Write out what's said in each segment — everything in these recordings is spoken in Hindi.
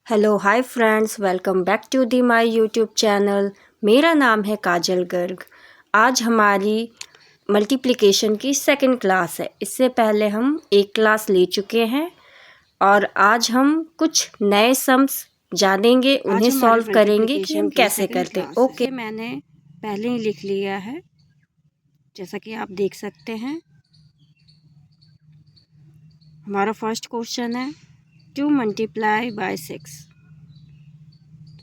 Hello hi friends, welcome back to the my YouTube channel. मेरा नाम है काजल गर्ग। आज हमारी मल्टीप्लिकेशन की सेकंड क्लास है। इससे पहले हम एक क्लास ले चुके हैं और आज हम कुछ नए सम्स जानेंगे, उन्हें सॉल्व करेंगे कि हम कैसे करते हैं। ओके, मैंने पहले ही लिख लिया है, जैसा कि आप देख सकते हैं। हमारा फर्स्ट क्वेश्चन है 2 मल्टीप्लाई बाय 6।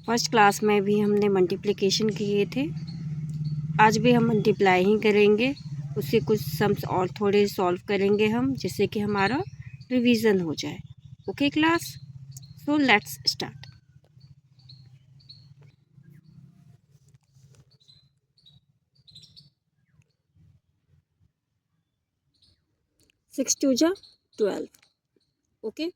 फर्स्ट क्लास में भी हमने मल्टीप्लिकेशन किए थे, आज भी हम मल्टीप्लाई ही करेंगे। उससे कुछ सम्स और थोड़े सॉल्व करेंगे हम, जिससे कि हमारा रिवीजन हो जाए। Okay class, so let's start. Six two जा 12। ओके,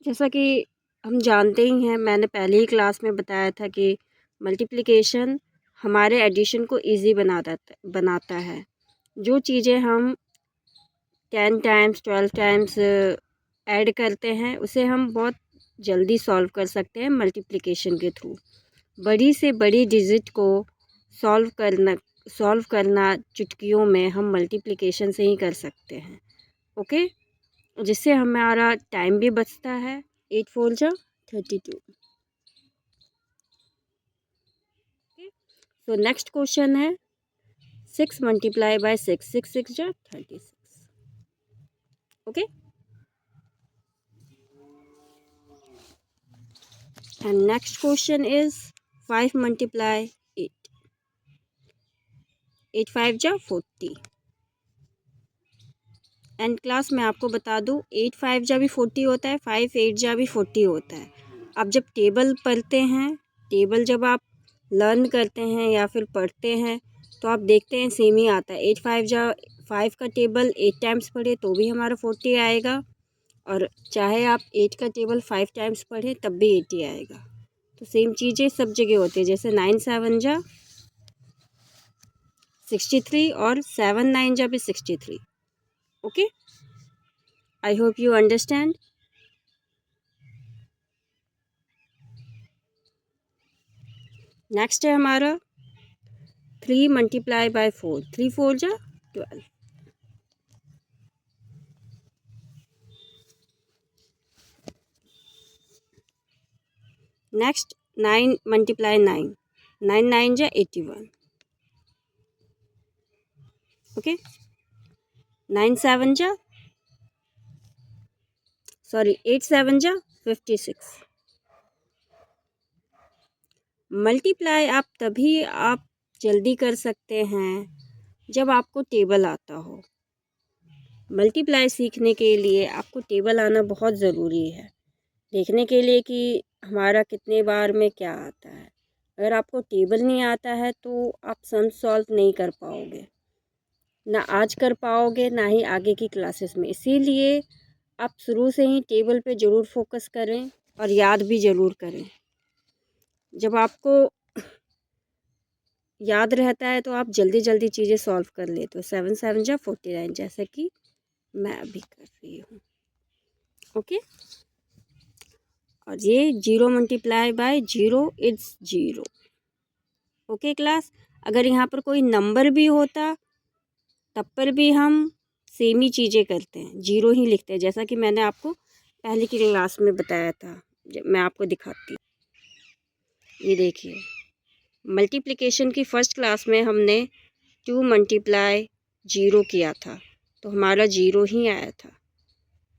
जैसा कि हम जानते ही हैं, मैंने पहले ही क्लास में बताया था कि मल्टीप्लिकेशन हमारे एडिशन को इजी बनाता है। जो चीज़ें हम 10 टाइम्स 12 टाइम्स ऐड करते हैं, उसे हम बहुत जल्दी सॉल्व कर सकते हैं मल्टीप्लिकेशन के थ्रू। बड़ी से बड़ी डिजिट को सॉल्व करना चुटकियों में हम मल्टीप्लिकेशन से ही कर सकते हैं। ओके, जिससे हमारा टाइम भी बचता है। 8 4 जा 32। तो नेक्स्ट क्वेश्चन है 6 मल्टीप्लाई बाय 6। 6 6 जा 36। Okay, and next question is 5 multiply 8। 8 5 जा 40। एंड क्लास में आपको बता दूँ, 8 5 जा भी 40 होता है, 5 8 जा भी 40 होता है। अब जब टेबल पढ़ते हैं, टेबल जब आप लर्न करते हैं या फिर पढ़ते हैं, तो आप देखते हैं सेम ही आता है। 8 5 जा 5 का टेबल 8 टाइम्स पढ़े तो भी हमारा 40 आएगा, और चाहे आप 8 का टेबल 5 टाइम्स पढ़े तब भी 80 आएगा। तो सेम चीज़ें सब जगह होती है। जैसे 9 7 जा 63 और 7 9 जा भी 63। Okay, I hope you understand. Next है हमारा 3 मल्टीप्लाई बाय 4। 3 4 जा 12। Next 9 multiply 9। 9 9 जा 81। ओके, 9 7 जा 8 7 जा 56। मल्टीप्लाई आप जल्दी कर सकते हैं जब आपको टेबल आता हो। मल्टीप्लाई सीखने के लिए आपको टेबल आना बहुत ज़रूरी है, देखने के लिए कि हमारा कितने बार में क्या आता है। अगर आपको टेबल नहीं आता है तो आप सम सॉल्व नहीं कर पाओगे, ना आज कर पाओगे ना ही आगे की क्लासेस में। इसीलिए आप शुरू से ही टेबल पे ज़रूर फोकस करें और याद भी ज़रूर करें। जब आपको याद रहता है तो आप जल्दी जल्दी चीज़ें सॉल्व कर लेते हो। 7 7 जा 49, जैसे कि मैं अभी कर रही हूँ। ओके, और ये 0 multiply by 0 it's 0। Okay class, अगर यहाँ पर कोई नंबर भी होता तब पर भी हम सेम ही चीज़ें करते हैं, 0 ही लिखते हैं, जैसा कि मैंने आपको पहले की क्लास में बताया था। मैं आपको दिखाती हूँ, ये देखिए। मल्टीप्लिकेशन की फ़र्स्ट क्लास में हमने 2 मल्टीप्लाई 0 किया था, तो हमारा 0 ही आया था।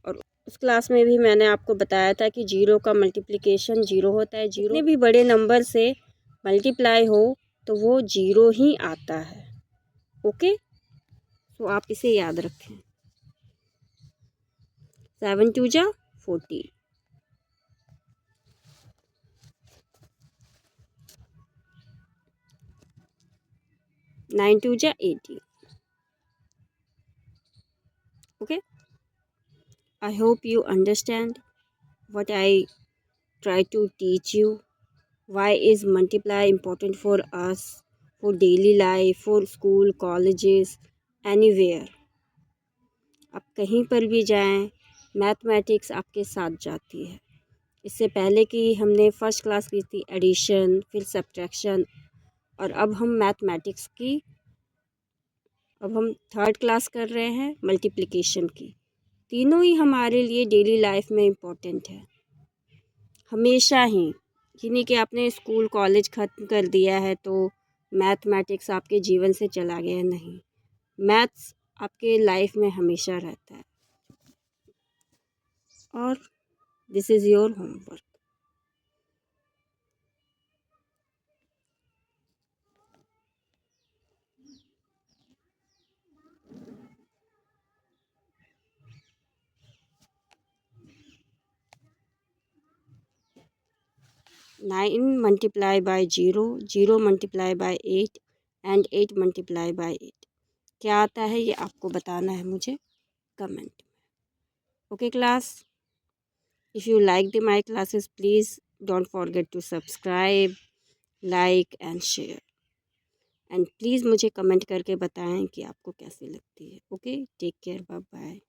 और उस क्लास में भी मैंने आपको बताया था कि 0 का मल्टीप्लिकेशन 0 होता है। जितने भी बड़े नंबर से मल्टीप्लाई हो तो वो 0 ही आता है। ओके, तो आप इसे याद रखें। 7 2 जा 40। 9 2 जा 80। Okay, I hope you understand what I try to teach you. Why is multiply important for us, for daily life, for school, colleges, anywhere. आप कहीं पर भी जाएं, मैथमेटिक्स आपके साथ जाती है। इससे पहले कि हमने फ़र्स्ट क्लास की थी एडिशन, फिर सब्ट्रैक्शन, और अब हम थर्ड क्लास कर रहे हैं मल्टीप्लिकेशन की। तीनों ही हमारे लिए डेली लाइफ में इम्पोर्टेंट है, हमेशा ही। ये नहीं कि आपने स्कूल कॉलेज ख़त्म कर दिया है तो मैथमेटिक्स आपके जीवन से चला गया, नहीं। मैथ्स आपके लाइफ में हमेशा रहता है। और this is your homework. Nine multiply by zero, zero multiply by eight, and eight multiply by eight. क्या आता है ये आपको बताना है मुझे कमेंट में। Okay class, if you like my classes please don't forget to subscribe, like and share, and please मुझे कमेंट करके बताएं कि आपको कैसी लगती है। Okay, take care, bye bye.